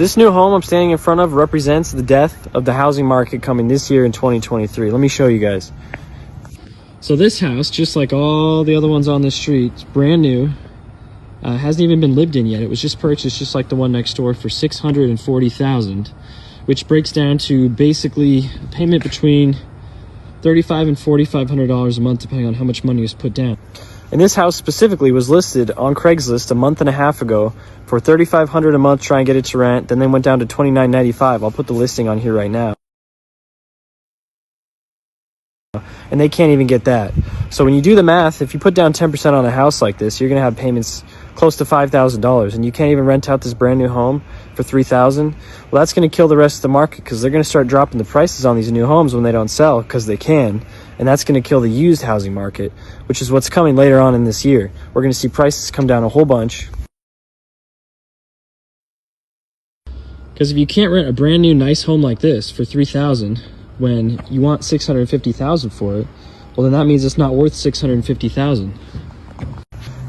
This new home I'm standing in front of represents the death of the housing market coming this year in 2023. Let me show you guys. So this house, just like all the other ones on this street, it's brand new. Hasn't even been lived in yet. It was just purchased just like the one next door for $640,000, which breaks down to basically a payment between $3,500 and $4,500 a month, depending on how much money was put down. And this house specifically was listed on Craigslist a month and a half ago for $3,500 a month, try and get it to rent. Then they went down to $2,995. I'll put the listing on here right now. And they can't even get that. So when you do the math, if you put down 10% on a house like this, you're going to have payments close to $5,000, and you can't even rent out this brand new home for $3,000. Well, that's going to kill the rest of the market, because they're going to start dropping the prices on these new homes when they don't sell, because they can. And that's going to kill the used housing market, which is what's coming later on in this year. We're going to see prices come down a whole bunch. Because if you can't rent a brand new nice home like this for $3,000 when you want $650,000 for it, well, then that means it's not worth $650,000.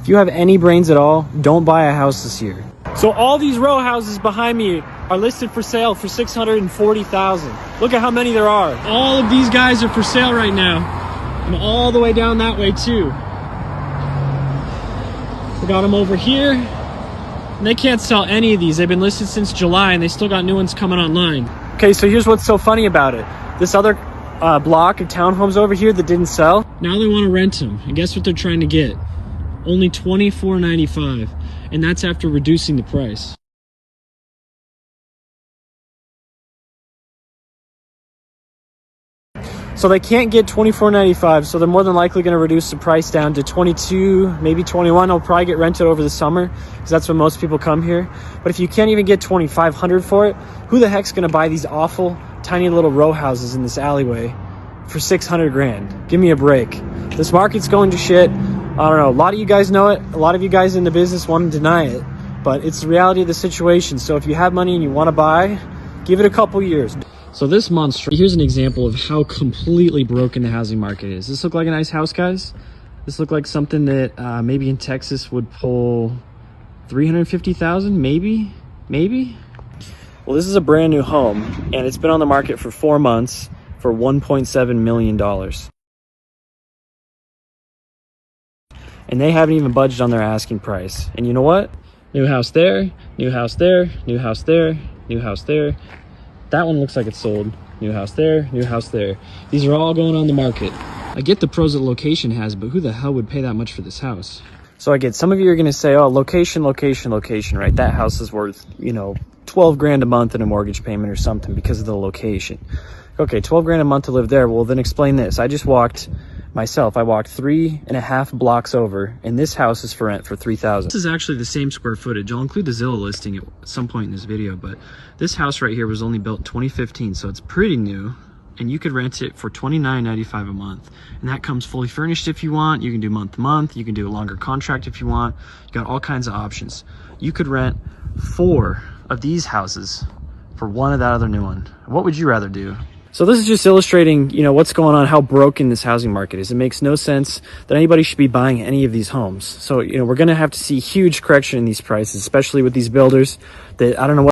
If you have any brains at all, don't buy a house this year. So all these row houses behind me are listed for sale for $640,000. Look at how many there are. All of these guys are for sale right now, and all the way down that way too. We got them over here, and they can't sell any of these. They've been listed since July, and they still got new ones coming online. Okay, so here's what's so funny about it. This other block of townhomes over here that didn't sell, now they want to rent them, and guess what they're trying to get? Only $24.95, and that's after reducing the price. So they can't get $24.95, so they're more than likely going to reduce the price down to $22, maybe $21. It'll probably get rented over the summer, because that's when most people come here. But if you can't even get $2,500 for it, who the heck's going to buy these awful tiny little row houses in this alleyway for $600,000? Give me a break. This market's going to shit. I don't know, a lot of you guys know it, a lot of you guys in the business want to deny it, but it's the reality of the situation. So if you have money and you want to buy, give it a couple years. So this monster, here's an example of how completely broken the housing market is. This look like a nice house, guys? This look like something that maybe in Texas would pull $350,000, maybe? Well, this is a brand new home, and it's been on the market for 4 months for $1.7 million. And they haven't even budged on their asking price. And you know what? New house there, new house there, new house there, new house there. That one looks like it's sold. New house there, new house there. These are all going on the market. I get the pros that location has, but who the hell would pay that much for this house? So I get some of you are going to say, oh, location, right? That house is worth, $12,000 a month in a mortgage payment or something because of the location. Okay, $12,000 a month to live there. Well, then explain this. I walked 3.5 blocks over, and this house is for rent for $3,000. This is actually the same square footage. I'll include the Zillow listing at some point in this video, but this house right here was only built in 2015, so it's pretty new, and you could rent it for $29.95 a month. And that comes fully furnished if you want. You can do month to month. You can do a longer contract if you want. You got all kinds of options. You could rent 4 of these houses for 1 of that other new one. What would you rather do? So this is just illustrating, what's going on, how broken this housing market is. It makes no sense that anybody should be buying any of these homes. So, we're going to have to see huge correction in these prices, especially with these builders that I don't know what